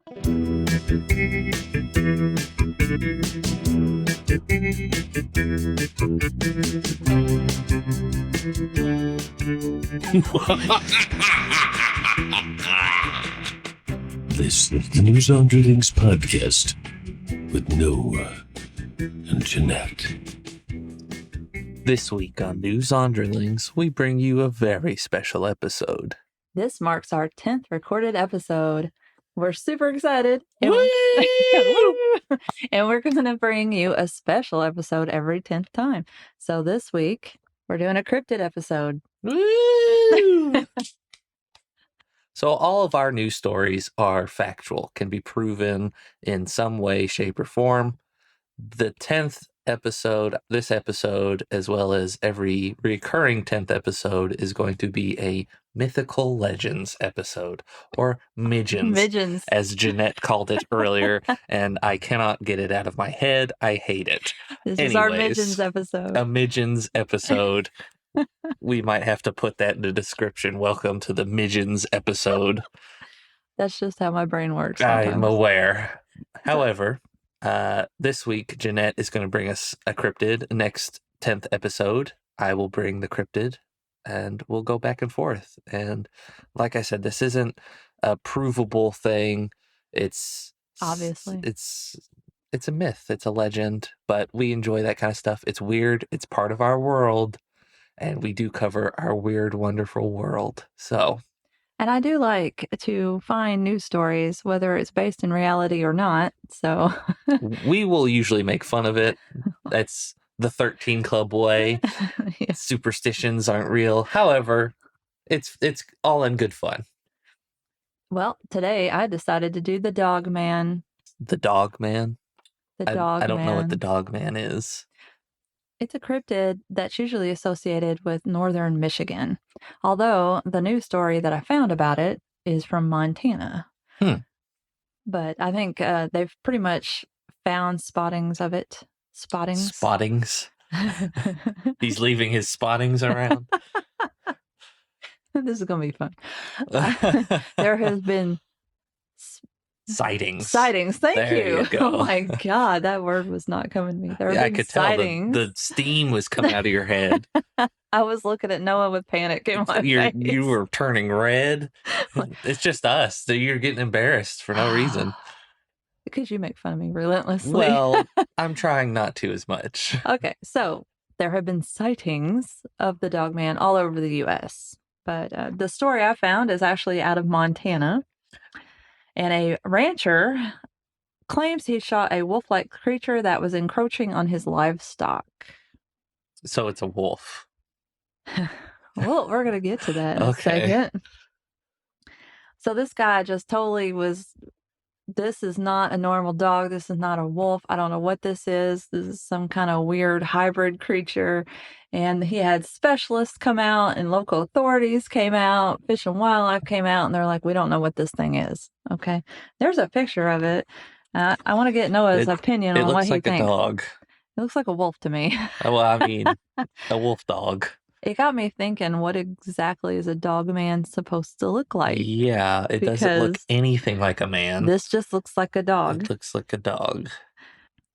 This is the News Underlings podcast with Noah and Jeanette. This week on News Underlings, we bring you a very special episode. This marks our 10th recorded episode. We're super excited. And we're going to bring you a special episode every 10th time. So this week, we're doing a cryptid episode. So all of our news stories are factual, can be proven in some way, shape, or form. The 10th episode, this episode, as well as every recurring 10th episode, is going to be a mythical legends episode, or Mygends, as Jeanette called it earlier, and I cannot get it out of my head. I hate it. This is our Mygends episode. A Mygends episode. We might have to put that in the description. Welcome to the Mygends episode. That's just how my brain works sometimes. I'm aware. However, this week, Jeanette is going to bring us a cryptid. Next 10th episode, I will bring the cryptid, and we'll go back and forth. And like I said, this isn't a provable thing. It's obviously it's a myth. It's a legend, but we enjoy that kind of stuff. It's weird. It's part of our world. And we do cover our weird, wonderful world. So, and I do like to find news stories, whether it's based in reality or not. So we will usually make fun of it. That's the 13 Club way. Yeah. Superstitions aren't real. However, it's all in good fun. Well, today I decided to do the Dogman. The Dogman? The Dogman. I don't know what the Dogman is. It's a cryptid that's usually associated with northern Michigan, although the news story that I found about it is from Montana. But I think they've pretty much found spottings of it. Spottings? He's leaving his spottings around. This is going to be fun. There has been Sightings. Thank you. Go. Oh my God, that word was not coming to me. There have been sightings. Tell the steam was coming out of your head. I was looking at Noah with panic in my face. You were turning red. It's just us. So you're getting embarrassed for no reason. Because you make fun of me relentlessly. Well, I'm trying not to as much. Okay, so there have been sightings of the Dogman all over the U.S. But the story I found is actually out of Montana. And a rancher claims he shot a wolf-like creature that was encroaching on his livestock. So it's a wolf. Well, we're going to get to that in a second. So this guy just totally this is not a normal dog. This is not a wolf. I don't know what this is. This is some kind of weird hybrid creature. And he had specialists come out and local authorities came out, Fish and Wildlife came out, and they're like, we don't know what this thing is. Okay. There's a picture of it. I want to get Noah's opinion on what he thinks. It looks like a dog. It looks like a wolf to me. Well, I mean, a wolf dog. It got me thinking, what exactly is a dog man supposed to look like? Yeah, it doesn't look anything like a man. This just looks like a dog. It looks like a dog.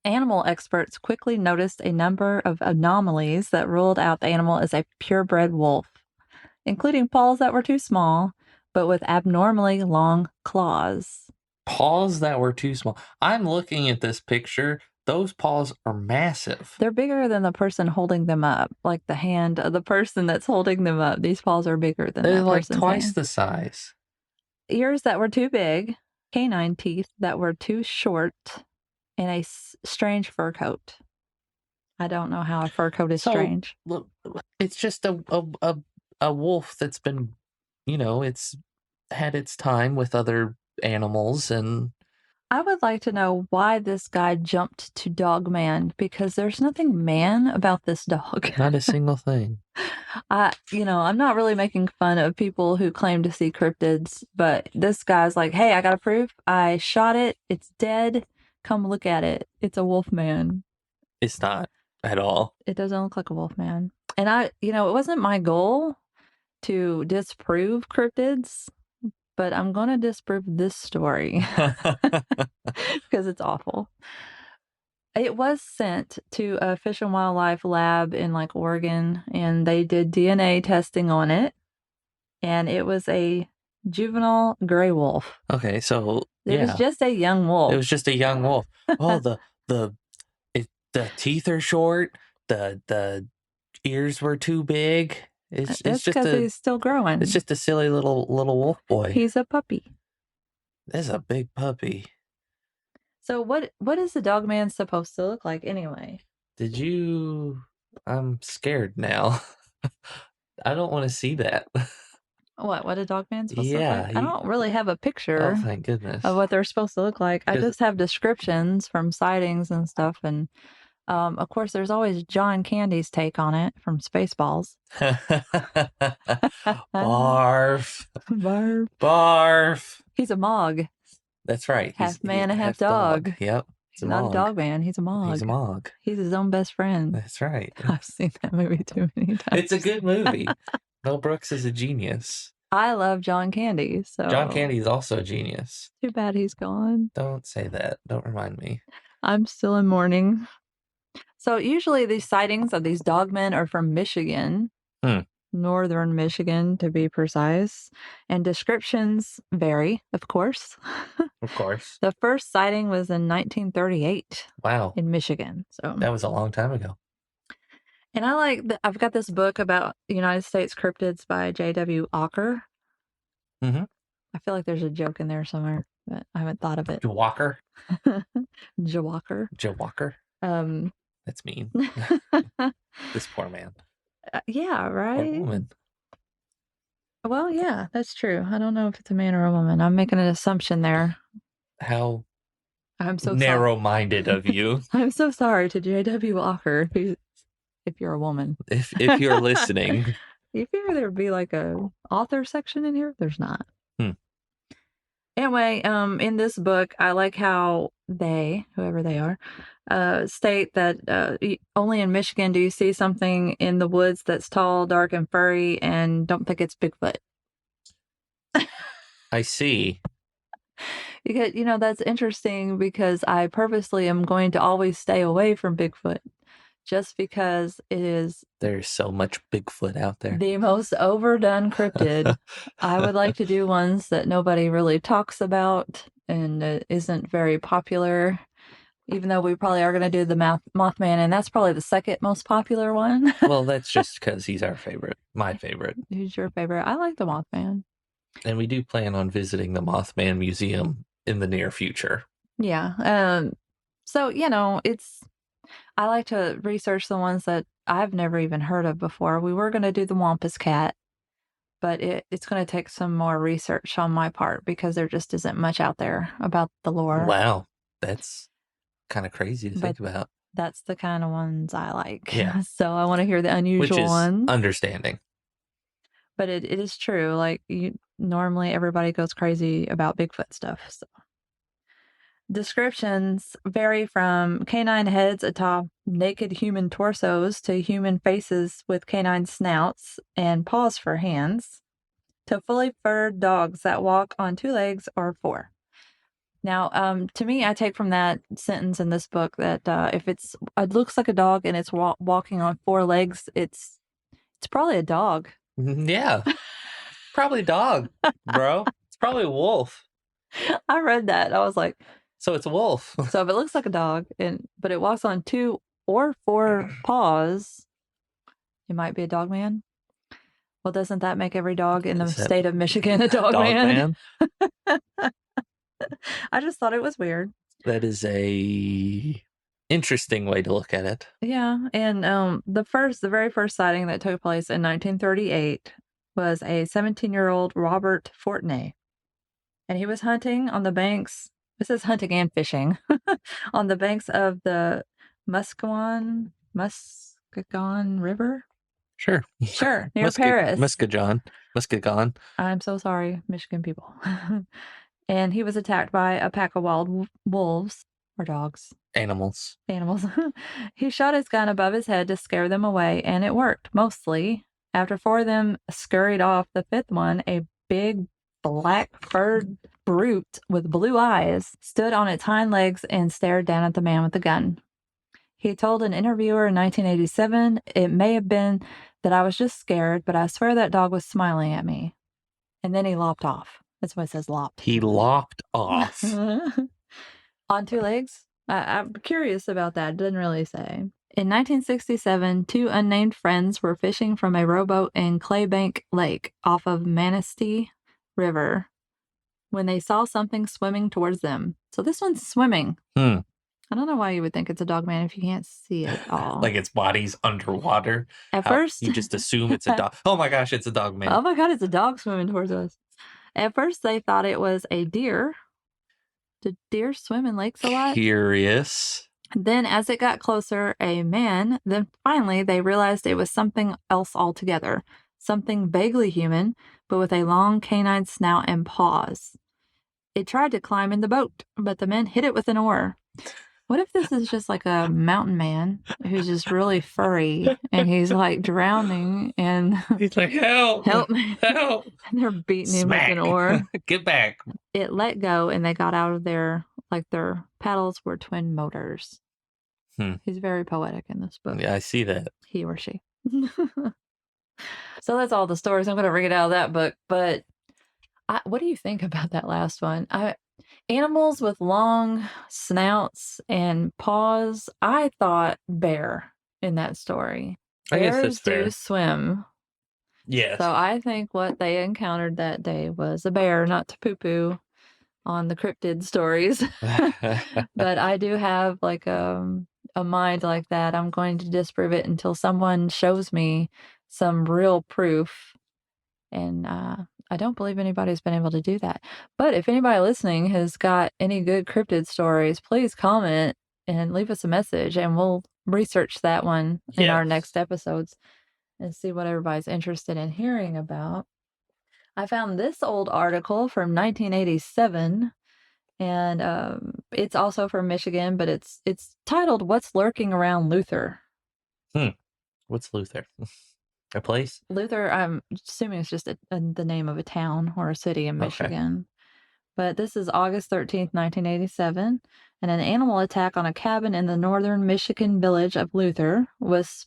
Animal experts quickly noticed a number of anomalies that ruled out the animal as a purebred wolf, including paws that were too small, but with abnormally long claws. Paws that were too small. I'm looking at this picture. Those paws are massive. They're bigger than the person holding them up, like the hand of the person that's holding them up. These paws are bigger than They're that like person's twice hand. the size. Ears that were too big, canine teeth that were too short, and a strange fur coat. I don't know how a fur coat is strange. Look, it's just a wolf that's been, it's had its time with other animals, and I would like to know why this guy jumped to Dogman, because there's nothing man about this dog. Not a single thing. I'm not really making fun of people who claim to see cryptids, but this guy's like, hey, I got proof. I shot it. It's dead. Come look at it. It's a wolf man. It's not at all. It doesn't look like a wolf man. And it wasn't my goal to disprove cryptids, but I'm going to disprove this story because it's awful. It was sent to a Fish and Wildlife lab in like Oregon, and they did DNA testing on it, and it was a juvenile gray wolf. Okay, so it was just a young wolf. It was just a young wolf. Oh, the teeth are short. The ears were too big. It's just because he's still growing. It's just a silly little wolf boy. He's a puppy. That's a big puppy. So what is the Dogman supposed to look like anyway? I'm scared now. I don't want to see that. What a Dogman's supposed to look like? I don't really have a picture. Oh, thank goodness. Of what they're supposed to look like. I just have descriptions from sightings and stuff, and of course, there's always John Candy's take on it from Spaceballs. Barf. Barf. Barf. He's a Mog. That's right. Half man and half dog. Yep. He's not a dog man. He's a Mog. He's a Mog. He's his own best friend. That's right. I've seen that movie too many times. It's a good movie. Mel Brooks is a genius. I love John Candy. So John Candy is also a genius. Too bad he's gone. Don't say that. Don't remind me. I'm still in mourning. So usually these sightings of these dogmen are from Michigan. Northern Michigan, to be precise. And descriptions vary, of course. Of course. The first sighting was in 1938. Wow. In Michigan. So that was a long time ago. And I've got this book about United States cryptids by J.W. Walker. Mm-hmm. I feel like there's a joke in there somewhere, but I haven't thought of it. Walker. Walker. Walker. That's mean. This poor man. Yeah, right? Poor woman. Well, yeah, that's true. I don't know if it's a man or a woman. I'm making an assumption there. How I'm so narrow-minded of you. I'm so sorry to J.W. Walker, if you're a woman. If you're listening. You figure there'd be like a author section in here? There's not. Anyway, in this book, I like how whoever they are, state that only in Michigan do you see something in the woods that's tall, dark, and furry, and don't think it's Bigfoot. I see. Because, that's interesting because I purposely am going to always stay away from Bigfoot. Just because there's so much Bigfoot out there. The most overdone cryptid. I would like to do ones that nobody really talks about and isn't very popular, even though we probably are going to do the Mothman, and that's probably the second most popular one. Well, that's just because he's our favorite. My favorite. Who's your favorite? I like the Mothman. And we do plan on visiting the Mothman Museum in the near future. Yeah. So, I like to research the ones that I've never even heard of before. We were going to do the Wampus Cat, but it's going to take some more research on my part because there just isn't much out there about the lore. Wow. That's kind of crazy to think about. That's the kind of ones I like. Yeah. So I want to hear the unusual ones. Understanding. But it is true. Like, normally everybody goes crazy about Bigfoot stuff. So. Descriptions vary from canine heads atop naked human torsos to human faces with canine snouts and paws for hands to fully furred dogs that walk on 2 legs or 4. Now, to me, I take from that sentence in this book that if it looks like a dog and it's walking on 4 legs, it's probably a dog. Yeah, probably a dog, bro. It's probably a wolf. I read that. I was like, so it's a wolf. So if it looks like a dog, but it walks on 2 or 4 paws, it might be a dog man. Well, doesn't that make every dog in the state of Michigan a dog man? I just thought it was weird. That is a interesting way to look at it. Yeah, and the very first sighting that took place in 1938 was a 17-year-old Robert Fortney, and he was hunting on the banks. This is hunting and fishing on the banks of the Muskegon River. Sure, near Paris. Muskegon. I'm so sorry, Michigan people. And he was attacked by a pack of wild wolves or dogs. Animals. He shot his gun above his head to scare them away, and it worked mostly. After 4 of them scurried off, the 5th one, a big black furred brute with blue eyes stood on its hind legs and stared down at the man with the gun. He told an interviewer in 1987, "It may have been that I was just scared, but I swear that dog was smiling at me." And then he lopped off. That's why it says lopped. He lopped off. On two legs? I'm curious about that. It didn't really say. In 1967, two unnamed friends were fishing from a rowboat in Claybank Lake off of Manistee River when they saw something swimming towards them. So this one's swimming. I don't know why you would think it's a dogman if you can't see it at all. Like its body's underwater. At first, you just assume it's a dog. Oh my gosh, it's a dogman. Oh my God, it's a dog swimming towards us. At first, they thought it was a deer. Do deer swim in lakes a lot? Curious. Then, as it got closer, a man. Then finally, they realized it was something else altogether. Something vaguely human, but with a long canine snout and paws. It tried to climb in the boat, but the men hit it with an oar. What if this is just like a mountain man who's just really furry and he's like drowning and he's like, help me. Help. And they're beating Smack. him with an oar. Get back. It let go and they got out of there like their paddles were twin motors. He's very poetic in this book. Yeah, I see that. He or she. So that's all the stories. I'm going to read out of that book. But what do you think about that last one? Animals with long snouts and paws. I thought bear in that story. I guess that's fair. Bears do swim. Yes. So I think what they encountered that day was a bear, not to poo-poo on the cryptid stories. But I do have like a mind like that. I'm going to disprove it until someone shows me some real proof. And I don't believe anybody's been able to do that. But if anybody listening has got any good cryptid stories, please comment and leave us a message and we'll research that one in our next episodes and see what everybody's interested in hearing about. I found this old article from 1987 and it's also from Michigan, but it's titled "What's Lurking Around Luther?" What's Luther? A place? Luther, I'm assuming it's just the name of a town or a city in Michigan. Okay. But this is August 13th, 1987, and an animal attack on a cabin in the northern Michigan village of Luther was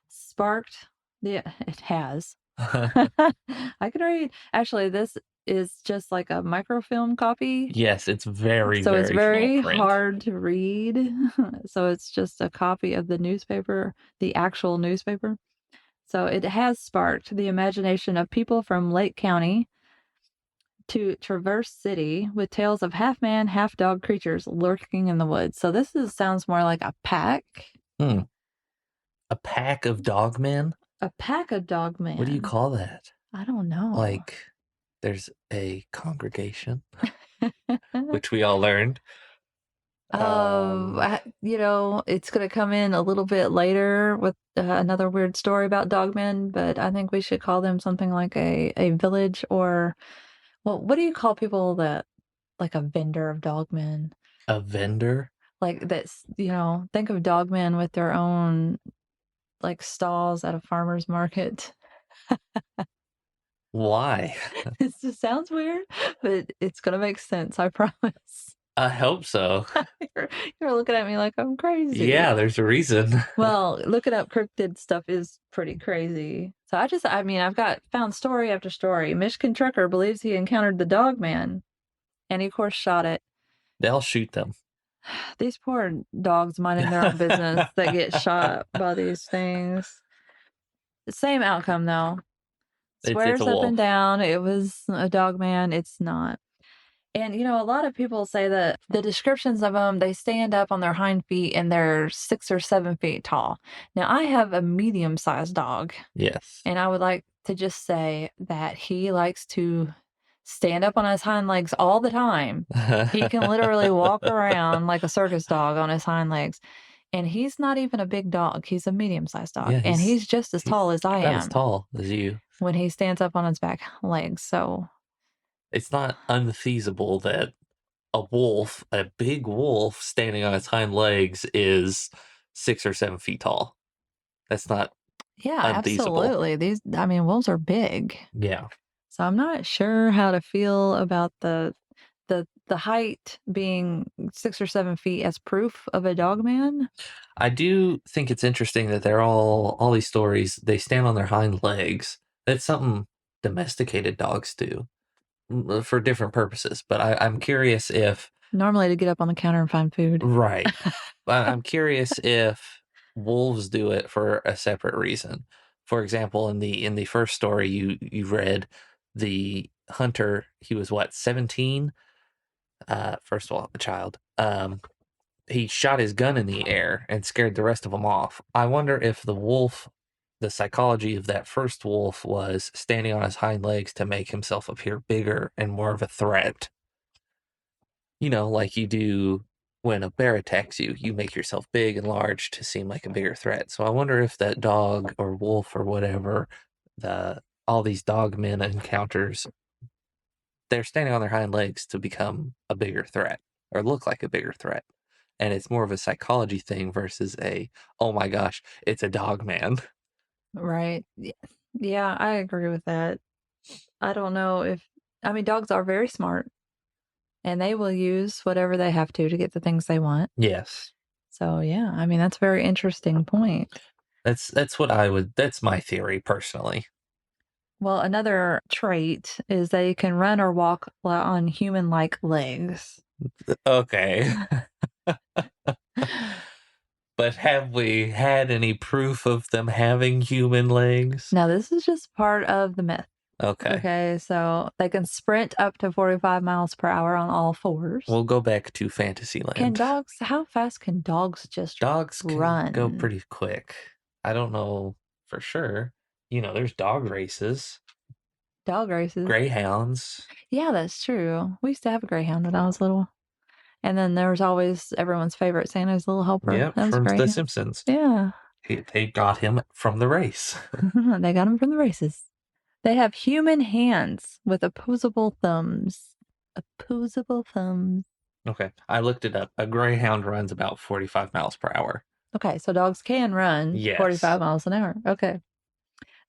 sparked. It has. I can read. Actually, this is just like a microfilm copy. Yes, it's very, so very it's very small print. hard to read. So it's just a copy of the newspaper, the actual newspaper. So it has sparked the imagination of people from Lake County to Traverse City with tales of half-man, half-dog creatures lurking in the woods. So this sounds more like a pack. A pack of dogmen? A pack of dogmen. What do you call that? I don't know. Like, there's a congregation, which we all learned. It's going to come in a little bit later with another weird story about dogmen, but I think we should call them something like a village or, well, what do you call people that, like a vendor of dogmen? A vendor? Like that's, think of dogmen with their own like stalls at a farmer's market. Why? It just sounds weird, but it's going to make sense, I promise. I hope so. You're looking at me like I'm crazy. Yeah, there's a reason. Well, looking up cryptid stuff is pretty crazy. So I've found story after story. Michigan trucker believes he encountered the Dogman, and he of course shot it. They'll shoot them. These poor dogs minding their own business that get shot by these things. The same outcome though. Swears it's up and down it was a Dogman. It's not. And, a lot of people say that the descriptions of them, they stand up on their hind feet and they're 6 or 7 feet tall. Now, I have a medium-sized dog. Yes. And I would like to just say that he likes to stand up on his hind legs all the time. He can literally walk around like a circus dog on his hind legs. And he's not even a big dog. He's a medium-sized dog. Yeah, and he's just as tall as I am. As tall as you. When he stands up on his back legs. So... it's not unfeasible that a big wolf standing on its hind legs is 6 or 7 feet tall. That's not unfeasible. Absolutely. Wolves are big. Yeah. So I'm not sure how to feel about the height being 6 or 7 feet as proof of a dogman. I do think it's interesting that they're all these stories, they stand on their hind legs. That's something domesticated dogs do for different purposes. But I'm curious if Normally to get up on the counter and find food. right. I'm curious if wolves do it for a separate reason. For example, in the first story you read, the hunter, he was what, 17? First of all, a child. He shot his gun in the air and scared the rest of them off. I wonder if the wolf, the psychology of that first wolf was standing on his hind legs to make himself appear bigger and more of a threat. Like you do when a bear attacks you, you make yourself big and large to seem like a bigger threat. So I wonder if that dog or wolf or whatever, all these dogmen encounters, they're standing on their hind legs to become a bigger threat or look like a bigger threat. And it's more of a psychology thing versus oh my gosh, it's a dog man. Right. Yeah, I agree with that. I don't know dogs are very smart and they will use whatever they have to get the things they want. Yes. So yeah, that's a very interesting point. That's my theory personally. Well, another trait is they can run or walk on human-like legs. Okay. But have we had any proof of them having human legs? Now, this is just part of the myth. Okay. Okay, so they can sprint up to 45 miles per hour on all fours. We'll go back to Fantasyland. How fast can dogs just run? Dogs can go pretty quick. I don't know for sure. There's dog races. Dog races. Greyhounds. Yeah, that's true. We used to have a greyhound when I was little. And then there was always everyone's favorite Santa's Little Helper. Yeah, from The Simpsons. Yeah. They got him from the race. They got him from the races. They have human hands with opposable thumbs. Opposable thumbs. Okay, I looked it up. A greyhound runs about 45 miles per hour. Okay, so dogs can run 45 miles an hour. Okay.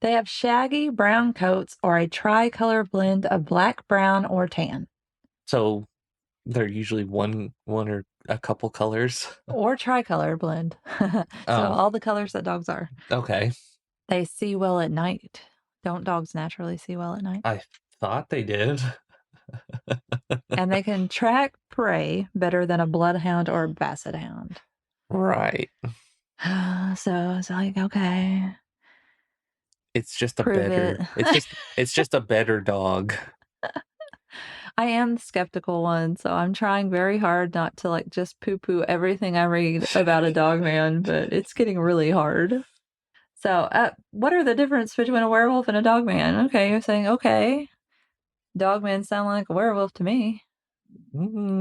They have shaggy brown coats or a tricolor blend of black, brown, or tan. So they're usually one or a couple colors? Or tricolor blend. All the colors that dogs are. Okay. They see well at night. Don't dogs naturally see well at night? I thought they did. And they can track prey better than a bloodhound or a basset hound. Right. So it's like, okay. It's just a better. It's just a better dog. I am the skeptical one, so I'm trying very hard not to just poo-poo everything I read about a dog man, but it's getting really hard. So, what are the difference between a werewolf and a dog man? Okay, you're saying, okay, dog men sound like a werewolf to me. They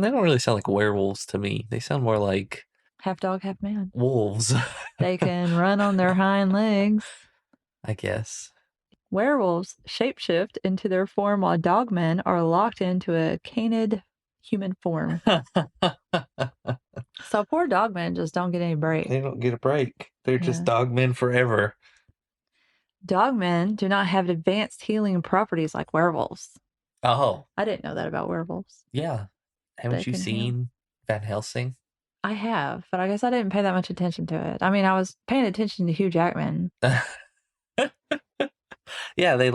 don't really sound like werewolves to me. They sound more like half dog, half man. Wolves. They can run on their hind legs, I guess. Werewolves shapeshift into their form while dogmen are locked into a canid human form. So poor dogmen just don't get any break. They don't get a break. They're just dogmen forever. Dogmen do not have advanced healing properties like werewolves. Oh. I didn't know that about werewolves. Yeah. Haven't you seen Van Helsing? I have, but I guess I didn't pay that much attention to it. I was paying attention to Hugh Jackman. Yeah, they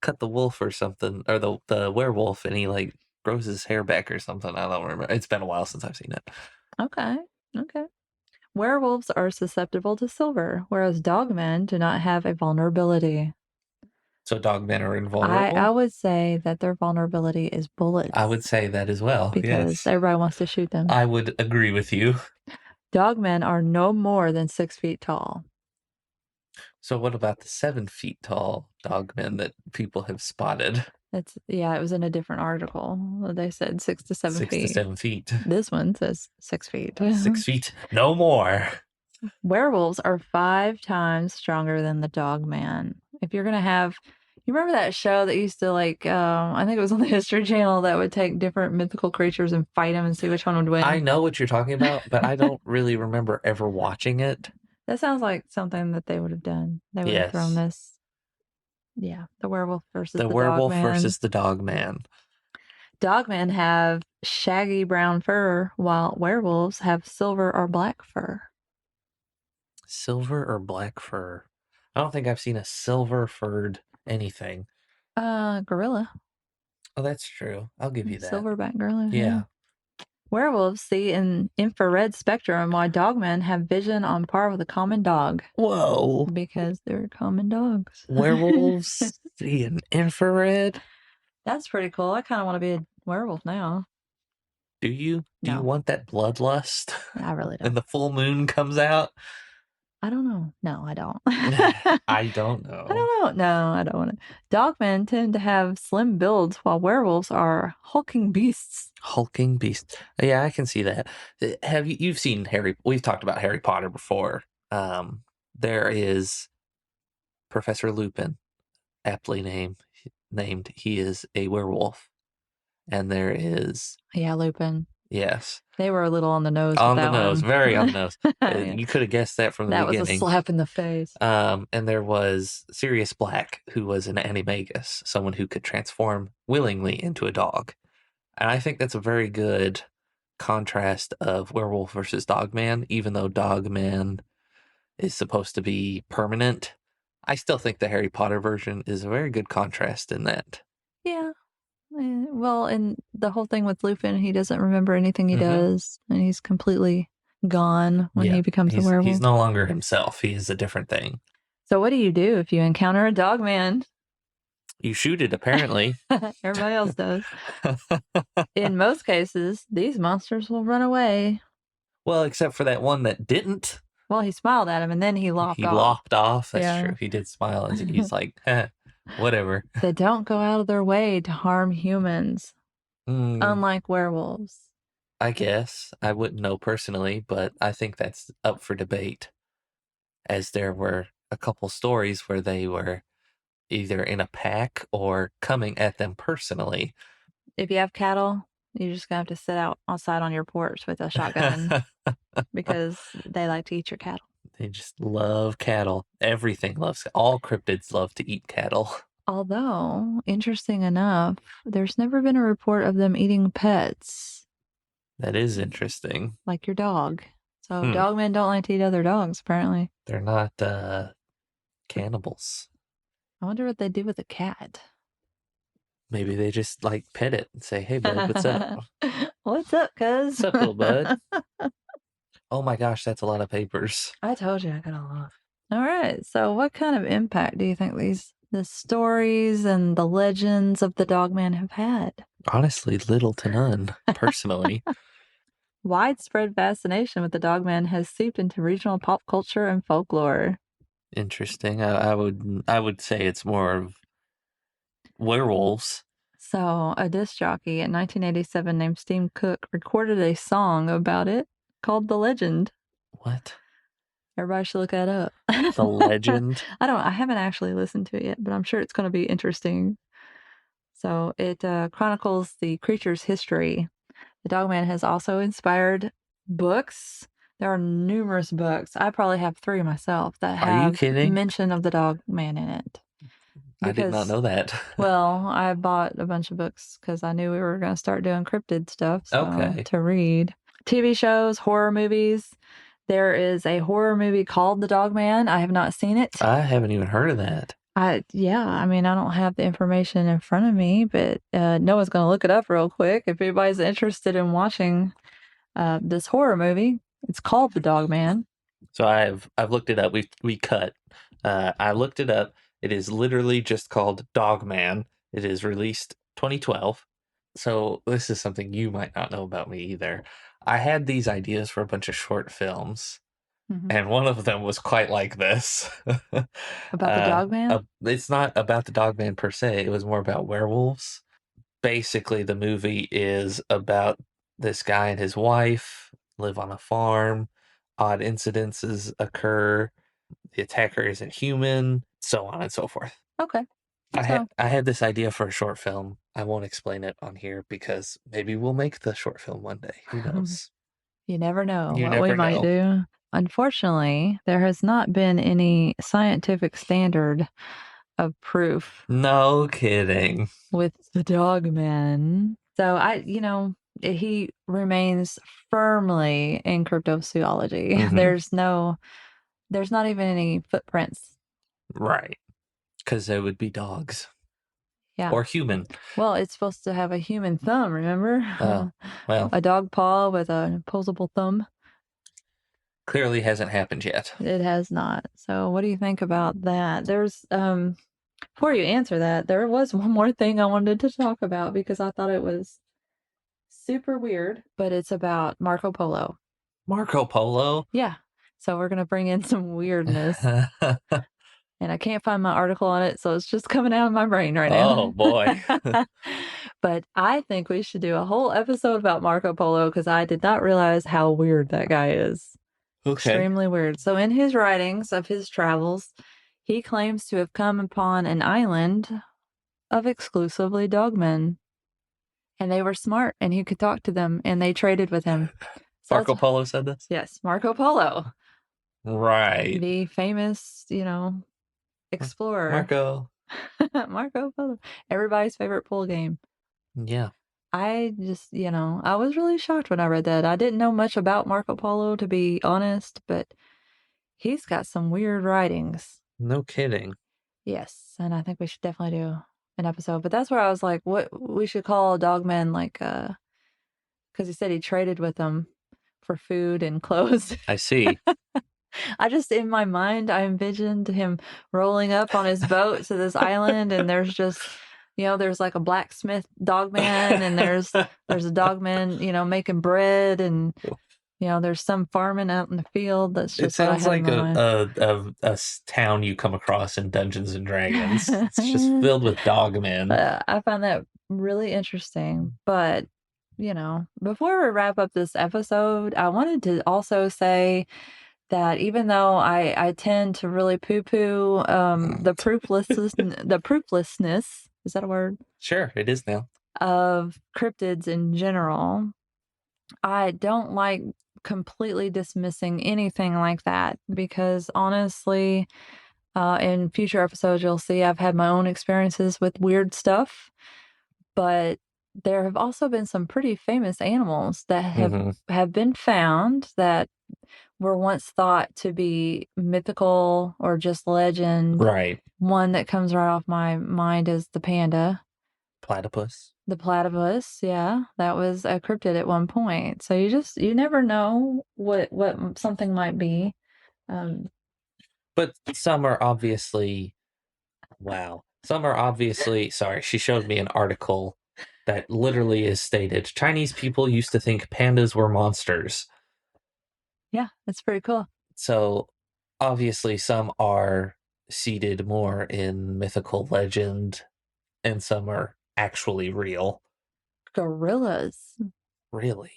cut the wolf or something, or the werewolf, and he grows his hair back or something. I don't remember. It's been a while since I've seen it. Okay. Werewolves are susceptible to silver, whereas dogmen do not have a vulnerability. So dogmen are invulnerable? I would say that their vulnerability is bullets. I would say that as well, because everybody wants to shoot them. I would agree with you. Dogmen are no more than 6 feet tall. So what about the 7 feet tall dogmen that people have spotted? It was in a different article. They said 6 to 7 feet. 6 to 7 feet. This one says 6 feet. 6 feet, no more. Werewolves are 5 times stronger than the dogman. If you're going to have... You remember that show that used to I think it was on the History Channel, that would take different mythical creatures and fight them and see which one would win? I know what you're talking about, but I don't really remember ever watching it. That sounds like something that they would have done. They would have thrown this. Yeah, the werewolf versus The the werewolf Dogman. versus the Dogman. Dogmen have shaggy brown fur, while werewolves have silver or black fur. Silver or black fur? I don't think I've seen a silver furred anything. Gorilla. Oh, that's true. I'll give you that. Silverback gorilla. Yeah. Werewolves see an infrared spectrum, while dogmen have vision on par with a common dog. Whoa. Because they're common dogs. Werewolves see an infrared? That's pretty cool. I kind of want to be a werewolf now. Do you? Do No. you want that bloodlust? I really don't. And the full moon comes out? I don't know. No, I don't. I don't know. I don't know. No, I don't want it. Dogmen tend to have slim builds, while werewolves are hulking beasts. Hulking beasts. Yeah, I can see that. Have you've seen we've talked about Harry Potter before. There is Professor Lupin, aptly named. He is a werewolf. And there is... Yeah, Lupin. Yes. They were a little on the nose. On with the that nose. one. Very on the nose. Yeah. You could have guessed that from the beginning. That was a slap in the face. And there was Sirius Black, who was an animagus, someone who could transform willingly into a dog. And I think that's a very good contrast of werewolf versus Dogman, even though Dogman is supposed to be permanent. I still think the Harry Potter version is a very good contrast in that. Yeah. Well, and the whole thing with Lupin, he doesn't remember anything he does, and he's completely gone when he becomes a werewolf. He's no longer himself. He is a different thing. So what do you do if you encounter a Dogman? You shoot it, apparently. Everybody else does. In most cases, these monsters will run away. Well, except for that one that didn't. Well, he smiled at him, and then he lopped off. He lopped off. That's true. He did smile, and he's like, whatever. They don't go out of their way to harm humans, unlike werewolves. I guess. I wouldn't know personally, but I think that's up for debate. As there were a couple stories where they were either in a pack or coming at them personally. If you have cattle, you're just going to have to sit outside on your porch with a shotgun because they like to eat your cattle. They just love cattle. All cryptids love to eat cattle. Although, interesting enough, there's never been a report of them eating pets. That is interesting. Like your dog. So dogmen don't like to eat other dogs, apparently. They're not cannibals. I wonder what they do with a cat. Maybe they just pet it and say, "Hey, bud, what's up?" What's up, cuz? What's up, little bud? Oh my gosh, that's a lot of papers. I told you I got a lot. All right. So what kind of impact do you think the stories and the legends of the Dogman have had? Honestly, little to none, personally. Widespread fascination with the Dogman has seeped into regional pop culture and folklore. Interesting. I would say it's more of werewolves. So, a disc jockey in 1987 named Steve Cook recorded a song about it called "The Legend." What? Everybody should look that up. The Legend? I haven't actually listened to it yet, but I'm sure it's going to be interesting. So, it chronicles the creature's history. The Dogman has also inspired books. There are numerous books. I probably have 3 myself that have mention of the Dogman in it. I did not know that. Well, I bought a bunch of books because I knew we were going to start doing cryptid stuff to read. TV shows, horror movies. There is a horror movie called The Dogman. I have not seen it. I haven't even heard of that. I don't have the information in front of me, but Noah's going to look it up real quick. If anybody's interested in watching this horror movie, it's called The Dogman. So I've looked it up. We cut. I looked it up. It is literally just called Dogman. It is released 2012. So this is something you might not know about me either. I had these ideas for a bunch of short films. And one of them was quite like this. About the Dogman? It's not about the Dogman per se. It was more about werewolves. Basically, the movie is about this guy and his wife live on a farm. Odd incidences occur. The attacker isn't human, so on and so forth. Okay. I had this idea for a short film. I won't explain it on here because maybe we'll make the short film one day. Who knows? You never know what we might do. Unfortunately, there has not been any scientific standard of proof. No kidding. With the Dogman. So he remains firmly in cryptozoology. Mhm. There's not even any footprints. Right. Because they would be dogs. Yeah. Or human. Well, it's supposed to have a human thumb, remember? Oh, well. A dog paw with an opposable thumb. Clearly hasn't happened yet. It has not. So what do you think about that? There's before you answer that, there was one more thing I wanted to talk about because I thought it was super weird, but it's about Marco Polo. Marco Polo? Yeah. So we're going to bring in some weirdness. And I can't find my article on it, so it's just coming out of my brain right now. Oh, boy. But I think we should do a whole episode about Marco Polo because I did not realize how weird that guy is. Okay. Extremely weird. So in his writings of his travels, he claims to have come upon an island of exclusively dogmen. And they were smart, and he could talk to them, and they traded with him. So Marco Polo said this? Yes, Marco Polo. Right. The famous, explorer. Marco Polo. Everybody's favorite pool game. Yeah. I just, I was really shocked when I read that. I didn't know much about Marco Polo, to be honest, but he's got some weird writings. No kidding. Yes, and I think we should definitely do an episode. But that's where I was like, what we should call Dogman, because he said he traded with them for food and clothes. I see. I just, in my mind, I envisioned him rolling up on his boat to this island, and there's just, there's like a blacksmith dogman, and there's a dogman, making bread, and there's some farming out in the field. That's just it sounds what I had like a town you come across in Dungeons and Dragons. It's just filled with dogmen. I find that really interesting. But before we wrap up this episode, I wanted to also say that even though I tend to really poo-poo the prooflessness, is that a word? Sure, it is now. Of cryptids in general, I don't like completely dismissing anything like that because honestly, in future episodes, you'll see I've had my own experiences with weird stuff, but there have also been some pretty famous animals that have been found that were once thought to be mythical or just legend. Right. One that comes right off my mind is the panda. Platypus. The platypus, yeah. That was a cryptid at one point. So you never know what something might be. But some are obviously, sorry, she showed me an article that literally is stated, Chinese people used to think pandas were monsters. Yeah, that's pretty cool. So obviously some are seated more in mythical legend and some are actually real. Gorillas. Really?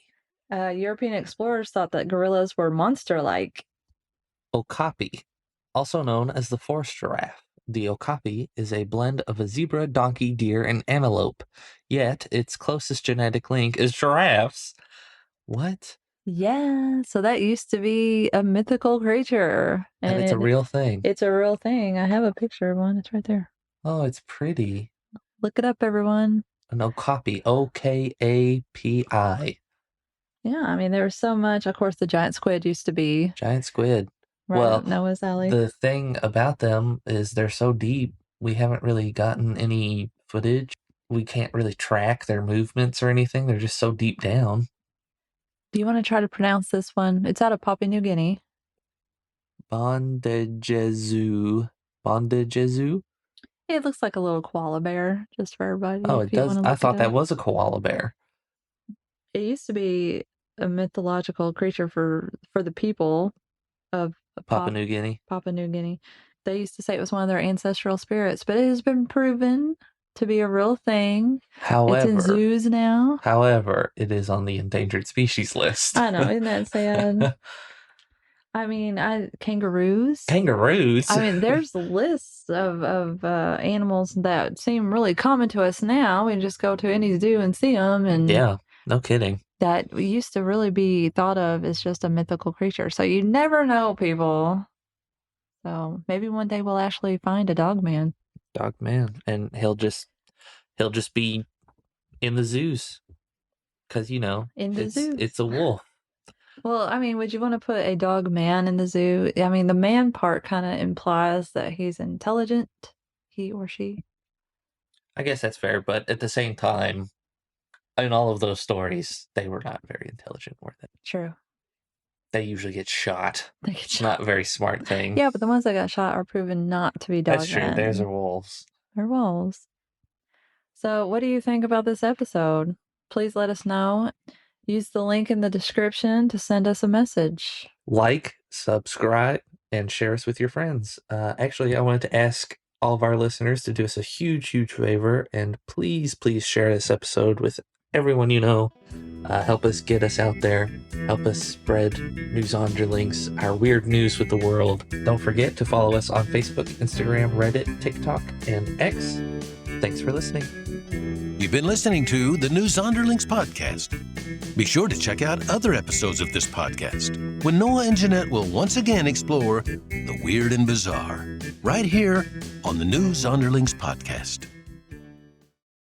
European explorers thought that gorillas were monster-like. Okapi, also known as the forest giraffe. The okapi is a blend of a zebra, donkey, deer, and antelope, yet its closest genetic link is giraffes. What? Yeah, so that used to be a mythical creature. And it's a real thing. It's a real thing. I have a picture of one. It's right there. Oh, it's pretty. Look it up, everyone. An okapi. Okapi. Yeah, I mean, there was so much. Of course, the giant squid used to be. Giant squid. Right well, up Noah's Alley. The thing about them is they're so deep, we haven't really gotten any footage. We can't really track their movements or anything. They're just so deep down. Do you want to try to pronounce this one? It's out of Papua New Guinea. Bondajezu. It looks like a little koala bear, just for everybody. Oh, it does. I thought that was a koala bear. It used to be a mythological creature for the people of Papua New Guinea. They used to say it was one of their ancestral spirits, but it has been proven to be a real thing. However, it's in zoos now. However, it is on the endangered species list. I know, isn't that sad? I mean, kangaroos. Kangaroos? I mean, there's lists of animals that seem really common to us now. We just go to any zoo and see them. And yeah, no kidding. That used to really be thought of as just a mythical creature. So you never know, people. So maybe one day we'll actually find a dogman. Dogman, and he'll just be in the zoos because in the zoos. It's a wolf. Well, I mean, would you want to put a dog man in the zoo? I mean, the man part kind of implies that he's intelligent, he or she. I guess that's fair, but at the same time, in all of those stories, they were not very intelligent, were they? True. They usually get shot. They get shot. Not a very smart thing. Yeah, but the ones that got shot are proven not to be dogmen. That's true. Theirs are wolves. They're wolves. So, what do you think about this episode? Please let us know. Use the link in the description to send us a message. Like, subscribe, and share us with your friends. Actually, I wanted to ask all of our listeners to do us a huge, huge favor, and please, please share this episode with everyone you know. Help us get us out there. Help us spread News Underlings, our weird news with the world. Don't forget to follow us on Facebook, Instagram, Reddit, TikTok, and X. Thanks for listening. You've been listening to the News Underlings podcast. Be sure to check out other episodes of this podcast when Noah and Jeanette will once again explore the weird and bizarre right here on the News Underlings podcast.